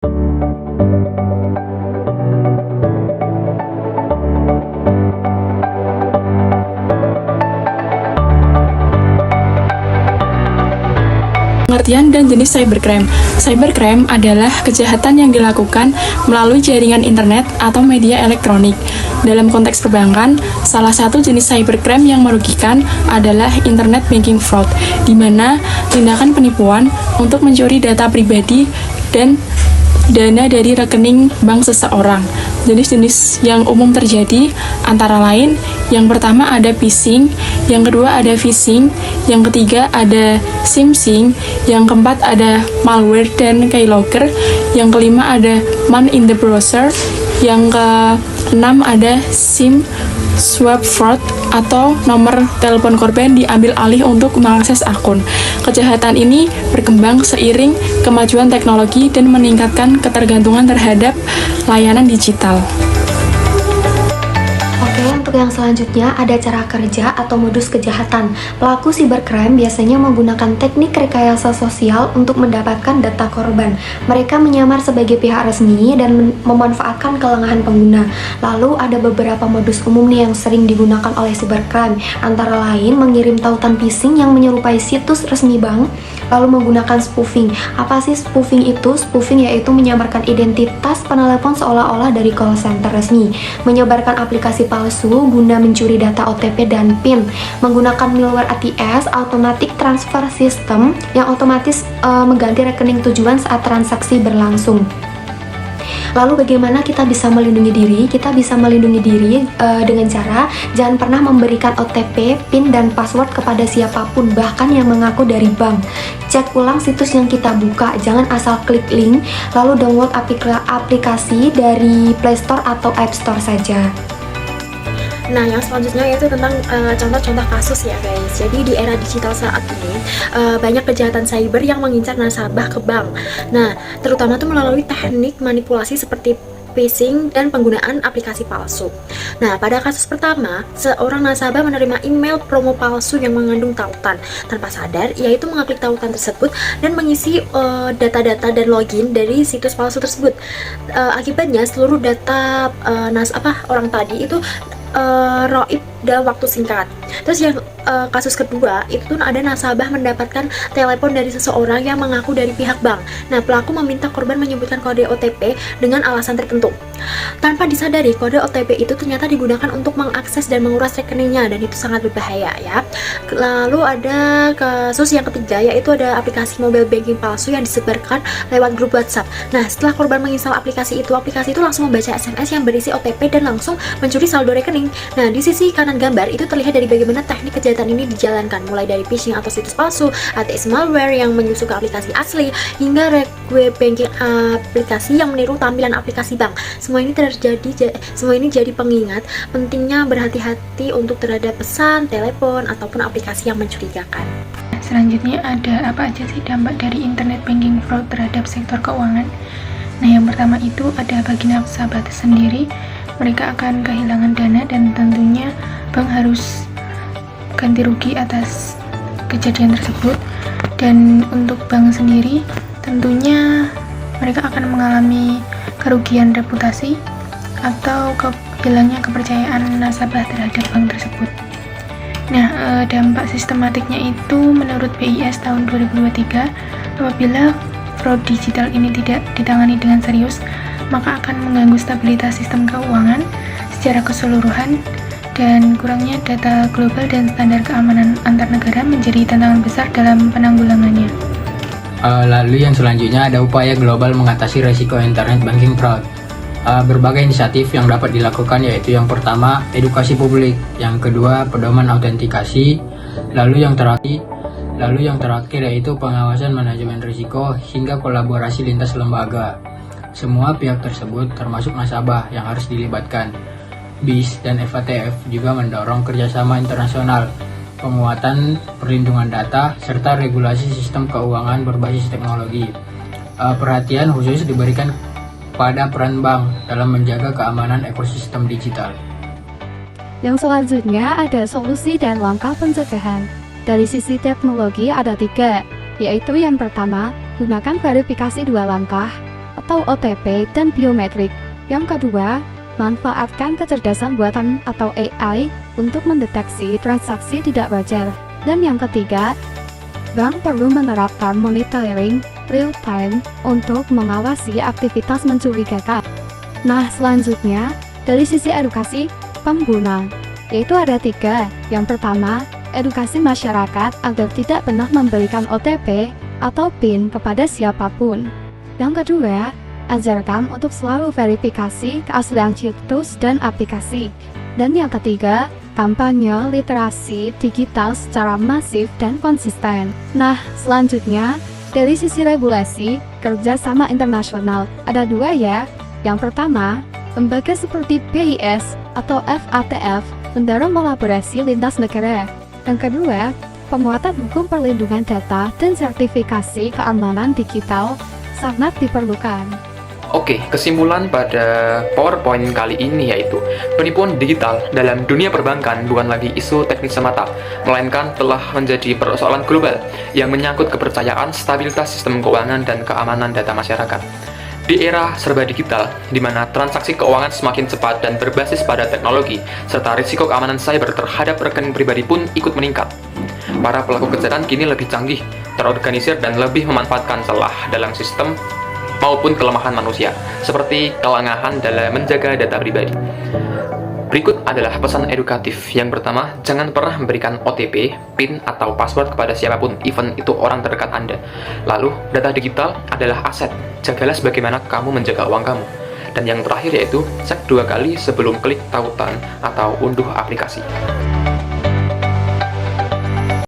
Pengertian dan jenis cybercrime. Cybercrime adalah kejahatan yang dilakukan melalui jaringan internet atau media elektronik. Dalam konteks perbankan, salah satu jenis cybercrime yang merugikan adalah internet banking fraud, di mana tindakan penipuan untuk mencuri data pribadi dan dana dari rekening bank seseorang. Jenis-jenis yang umum terjadi antara lain, yang pertama ada phishing, yang kedua ada phishing, yang ketiga ada simsing, yang keempat ada malware dan keylogger, yang kelima ada man in the browser, yang keenam ada SIM swap fraud atau nomor telepon korban diambil alih untuk mengakses akun. Kejahatan ini berkembang seiring kemajuan teknologi dan meningkatkan ketergantungan terhadap layanan digital. Oke, untuk yang selanjutnya ada cara kerja atau modus kejahatan. Pelaku cybercrime biasanya menggunakan teknik rekayasa sosial untuk mendapatkan data korban. Mereka menyamar sebagai pihak resmi dan memanfaatkan kelengahan pengguna. Lalu ada beberapa modus umum nih yang sering digunakan oleh cybercrime, antara lain mengirim tautan phishing yang menyerupai situs resmi bank, lalu menggunakan spoofing. Apa sih spoofing itu? Spoofing yaitu menyamarkan identitas penelepon seolah-olah dari call center resmi, menyebarkan aplikasi palsu guna mencuri data OTP dan PIN, menggunakan malware ATS (Automatic Transfer System) yang otomatis mengganti rekening tujuan saat transaksi berlangsung. Lalu bagaimana kita bisa melindungi diri? Kita bisa melindungi diri dengan cara jangan pernah memberikan OTP, PIN, dan password kepada siapapun, bahkan yang mengaku dari bank. Cek ulang situs yang kita buka, jangan asal klik link, lalu download aplikasi dari Play Store atau App Store saja. Nah, yang selanjutnya yaitu tentang contoh-contoh kasus ya guys. Jadi di era digital saat ini banyak kejahatan cyber yang mengincar nasabah ke bank. Nah, terutama tuh melalui teknik manipulasi seperti phishing dan penggunaan aplikasi palsu. Nah, pada kasus pertama, seorang nasabah menerima email promo palsu yang mengandung tautan. Tanpa sadar, ia itu mengklik tautan tersebut dan mengisi data-data dan login dari situs palsu tersebut. Akibatnya seluruh data orang tadi itu roib dalam waktu singkat. Terus yang kasus kedua itu ada nasabah mendapatkan telepon dari seseorang yang mengaku dari pihak bank. Nah, pelaku meminta korban menyebutkan kode OTP dengan alasan tertentu. Tanpa disadari, kode OTP itu ternyata digunakan untuk mengakses dan menguras rekeningnya, dan itu sangat berbahaya ya. Lalu ada kasus yang ketiga, yaitu ada aplikasi mobile banking palsu yang disebarkan lewat grup WhatsApp. Nah, setelah korban menginstal aplikasi itu langsung membaca SMS yang berisi OTP dan langsung mencuri saldo rekening. Nah, di sisi kanan gambar itu terlihat dari bagaimana teknik kejahatan ini dijalankan, mulai dari phishing atau situs palsu, ATS malware yang menyusup ke aplikasi asli, hingga web banking aplikasi yang meniru tampilan aplikasi bank. Semua ini jadi pengingat pentingnya berhati-hati untuk terhadap pesan, telepon, ataupun aplikasi yang mencurigakan. Selanjutnya ada apa aja sih dampak dari internet banking fraud terhadap sektor keuangan? Nah, yang pertama itu ada bagi nasabah sendiri, mereka akan kehilangan dana dan tentunya bank harus ganti rugi atas kejadian tersebut. Dan untuk bank sendiri tentunya mereka akan mengalami kerugian reputasi atau hilangnya kepercayaan nasabah terhadap bank tersebut. Nah, dampak sistematiknya itu menurut BIS tahun 2023, apabila fraud digital ini tidak ditangani dengan serius, maka akan mengganggu stabilitas sistem keuangan secara keseluruhan, dan kurangnya data global dan standar keamanan antar negara menjadi tantangan besar dalam penanggulangannya. Lalu yang selanjutnya ada upaya global mengatasi resiko internet banking fraud. Berbagai inisiatif yang dapat dilakukan, yaitu yang pertama edukasi publik, yang kedua pedoman autentikasi, lalu yang terakhir yaitu pengawasan manajemen risiko hingga kolaborasi lintas lembaga. Semua pihak tersebut termasuk nasabah yang harus dilibatkan. BIS dan FATF juga mendorong kerjasama internasional, penguatan perlindungan data, serta regulasi sistem keuangan berbasis teknologi. Perhatian khusus diberikan pada peran bank dalam menjaga keamanan ekosistem digital. Yang selanjutnya ada solusi dan langkah pencegahan. Dari sisi teknologi ada 3, yaitu yang pertama, gunakan verifikasi 2 langkah atau OTP dan biometrik. Yang kedua, manfaatkan kecerdasan buatan atau AI untuk mendeteksi transaksi tidak wajar. Dan yang ketiga, bank perlu menerapkan monitoring real time untuk mengawasi aktivitas mencurigakan. Nah, selanjutnya, dari sisi edukasi pengguna, yaitu ada 3. Yang pertama, edukasi masyarakat agar tidak pernah memberikan OTP atau PIN kepada siapapun. Yang kedua, ajarkan untuk selalu verifikasi keaslian situs dan aplikasi. Dan yang ketiga, kampanye literasi digital secara masif dan konsisten. Nah, selanjutnya, dari sisi regulasi, kerjasama internasional, ada 2 ya. Yang pertama, lembaga seperti BIS atau FATF mendorong kolaborasi lintas negara. Yang kedua, penguatan hukum perlindungan data dan sertifikasi keamanan digital sangat diperlukan. Oke, kesimpulan pada PowerPoint kali ini yaitu penipuan digital dalam dunia perbankan bukan lagi isu teknis semata, melainkan telah menjadi persoalan global yang menyangkut kepercayaan, stabilitas sistem keuangan, dan keamanan data masyarakat. Di era serba digital, di mana transaksi keuangan semakin cepat dan berbasis pada teknologi, serta risiko keamanan cyber terhadap rekening pribadi pun ikut meningkat. Para pelaku kejahatan kini lebih canggih, terorganisir, dan lebih memanfaatkan celah dalam sistem maupun kelemahan manusia, seperti kelengahan dalam menjaga data pribadi. Berikut adalah pesan edukatif. Yang pertama, jangan pernah memberikan OTP, PIN, atau password kepada siapapun, even itu orang terdekat Anda. Lalu, data digital adalah aset. Jagalah sebagaimana kamu menjaga uang kamu. Dan yang terakhir yaitu, cek 2 kali sebelum klik tautan atau unduh aplikasi.